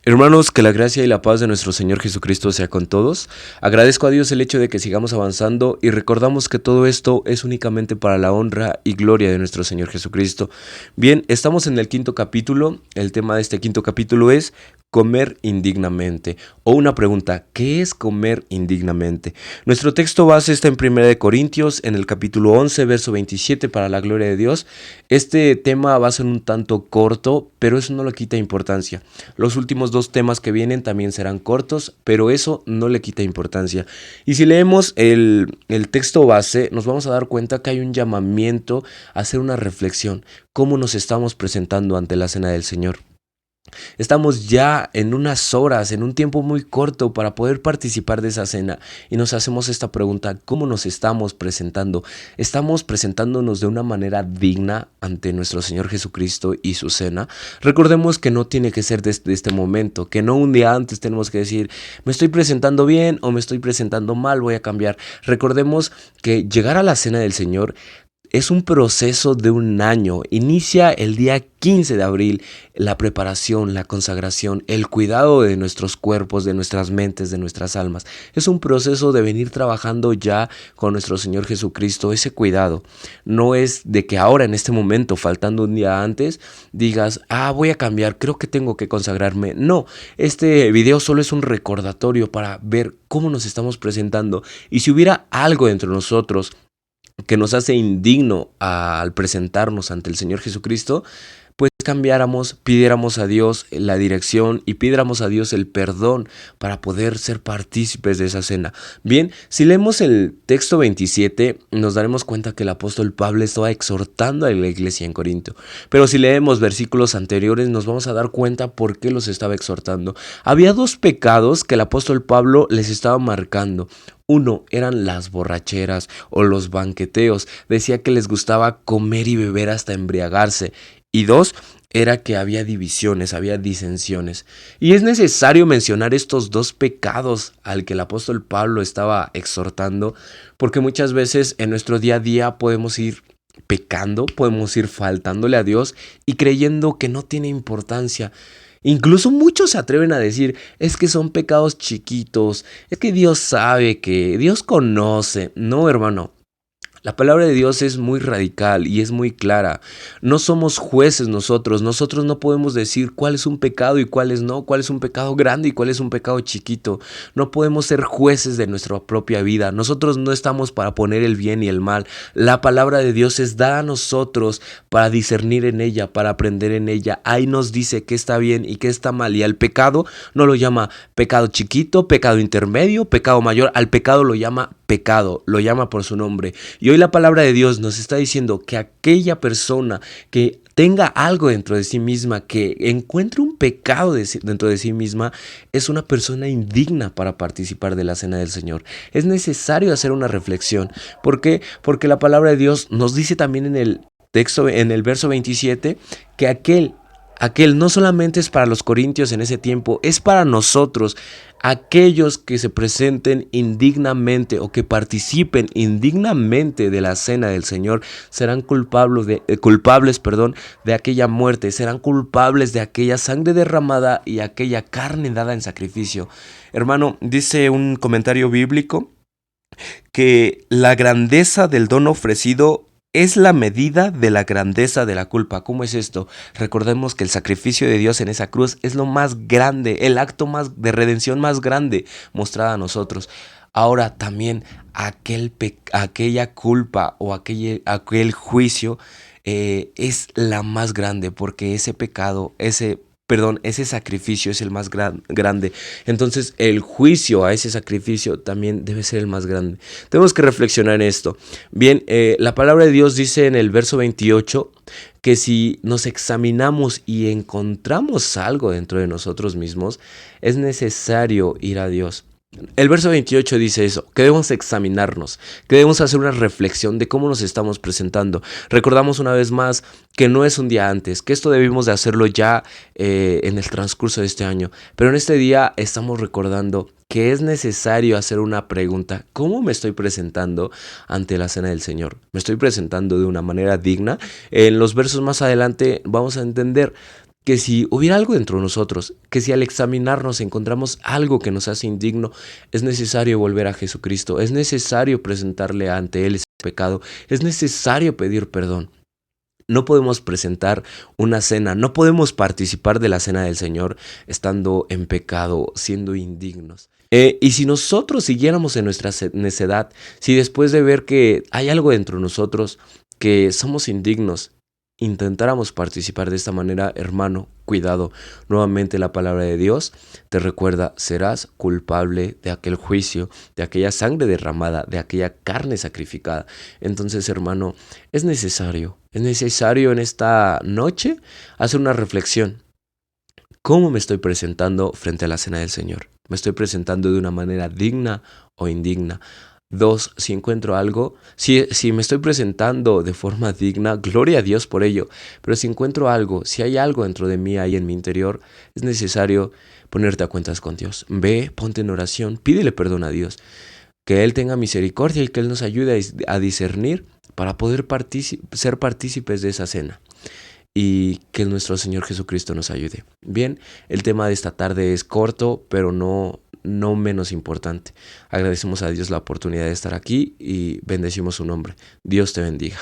Hermanos, que la gracia y la paz de nuestro Señor Jesucristo sea con todos. Agradezco a Dios el hecho de que sigamos avanzando y recordamos que todo esto es únicamente para la honra y gloria de nuestro Señor Jesucristo. Bien, estamos en el quinto capítulo. El tema de este quinto capítulo es comer indignamente. O una pregunta, ¿qué es comer indignamente? Nuestro texto base está en 1 Corintios, en el capítulo 11, verso 27, para la gloria de Dios. Este tema va a ser un tanto corto, pero eso no le quita importancia. Los últimos dos temas que vienen también serán cortos, pero eso no le quita importancia. Y si leemos el texto base, nos vamos a dar cuenta que hay un llamamiento a hacer una reflexión. ¿Cómo nos estamos presentando ante la cena del Señor? Estamos ya en unas horas, en un tiempo muy corto para poder participar de esa cena y nos hacemos esta pregunta, ¿cómo nos estamos presentando? ¿Estamos presentándonos de una manera digna ante nuestro Señor Jesucristo y su cena? Recordemos que no tiene que ser desde este momento, que no un día antes tenemos que decir, me estoy presentando bien o me estoy presentando mal, voy a cambiar. Recordemos que llegar a la cena del Señor es un proceso de un año. Inicia el día 15 de abril la preparación, la consagración, el cuidado de nuestros cuerpos, de nuestras mentes, de nuestras almas. Es un proceso de venir trabajando ya con nuestro Señor Jesucristo. Ese cuidado no es de que ahora en este momento, faltando un día antes, digas, voy a cambiar, creo que tengo que consagrarme. No, este video solo es un recordatorio para ver cómo nos estamos presentando. Y si hubiera algo entre nosotros que nos hace indigno al presentarnos ante el Señor Jesucristo, pues cambiáramos, pidiéramos a Dios la dirección y pidiéramos a Dios el perdón para poder ser partícipes de esa cena. Bien, si leemos el texto 27, nos daremos cuenta que el apóstol Pablo estaba exhortando a la iglesia en Corinto. Pero si leemos versículos anteriores, nos vamos a dar cuenta por qué los estaba exhortando. Había dos pecados que el apóstol Pablo les estaba marcando. Uno eran las borracheras o los banqueteos. Decía que les gustaba comer y beber hasta embriagarse. Y dos, era que había divisiones, había disensiones. Y es necesario mencionar estos dos pecados al que el apóstol Pablo estaba exhortando, porque muchas veces en nuestro día a día podemos ir pecando, podemos ir faltándole a Dios y creyendo que no tiene importancia. Incluso muchos se atreven a decir, es que son pecados chiquitos, es que Dios sabe, que Dios conoce. No, hermano. La palabra de Dios es muy radical y es muy clara. No somos jueces nosotros no podemos decir cuál es un pecado y cuál es no, cuál es un pecado grande y cuál es un pecado chiquito. No podemos ser jueces de nuestra propia vida. Nosotros no estamos para poner el bien y el mal. La palabra de Dios es dada a nosotros para discernir en ella, para aprender en ella. Ahí nos dice qué está bien y qué está mal. Y al pecado no lo llama pecado chiquito, pecado intermedio, pecado mayor. Al pecado lo llama pecado, lo llama por su nombre. Y hoy la palabra de Dios nos está diciendo que aquella persona que tenga algo dentro de sí misma, que encuentre un pecado dentro de sí misma, es una persona indigna para participar de la cena del Señor. Es necesario hacer una reflexión. ¿Por qué? Porque la palabra de Dios nos dice también en el texto, en el verso 27, que aquel no solamente es para los corintios en ese tiempo, es para nosotros. Aquellos que se presenten indignamente o que participen indignamente de la cena del Señor serán culpables de aquella muerte, serán culpables de aquella sangre derramada y aquella carne dada en sacrificio. Hermano, dice un comentario bíblico que la grandeza del don ofrecido es la medida de la grandeza de la culpa. ¿Cómo es esto? Recordemos que el sacrificio de Dios en esa cruz es lo más grande, el acto más de redención más grande mostrada a nosotros. Ahora también aquella culpa o aquel juicio es la más grande, porque ese pecado, ese sacrificio es el más grande. Entonces el juicio a ese sacrificio también debe ser el más grande. Tenemos que reflexionar en esto. Bien, la palabra de Dios dice en el verso 28 que si nos examinamos y encontramos algo dentro de nosotros mismos, es necesario ir a Dios. El verso 28 dice eso, que debemos examinarnos, que debemos hacer una reflexión de cómo nos estamos presentando. Recordamos una vez más que no es un día antes, que esto debimos de hacerlo ya en el transcurso de este año. Pero en este día estamos recordando que es necesario hacer una pregunta. ¿Cómo me estoy presentando ante la cena del Señor? ¿Me estoy presentando de una manera digna? En los versos más adelante vamos a entender. que si hubiera algo dentro de nosotros, que si al examinarnos encontramos algo que nos hace indigno, es necesario volver a Jesucristo, es necesario presentarle ante Él ese pecado, es necesario pedir perdón. No podemos presentar una cena, no podemos participar de la cena del Señor estando en pecado, siendo indignos. Y si nosotros siguiéramos en nuestra necedad, si después de ver que hay algo dentro de nosotros, que somos indignos, intentáramos participar de esta manera, hermano, cuidado. Nuevamente la palabra de Dios te recuerda, serás culpable de aquel juicio, de aquella sangre derramada, de aquella carne sacrificada. Entonces, hermano, es necesario en esta noche hacer una reflexión. ¿Cómo me estoy presentando frente a la cena del Señor? ¿Me estoy presentando de una manera digna o indigna? Dos, si encuentro algo, si me estoy presentando de forma digna, gloria a Dios por ello. Pero si encuentro algo, si hay algo dentro de mí, ahí en mi interior, es necesario ponerte a cuentas con Dios. Ve, ponte en oración, pídele perdón a Dios. Que Él tenga misericordia y que Él nos ayude a discernir para poder ser partícipes de esa cena. Y que nuestro Señor Jesucristo nos ayude. Bien, el tema de esta tarde es corto, pero no menos importante. Agradecemos a Dios la oportunidad de estar aquí y bendecimos su nombre. Dios te bendiga.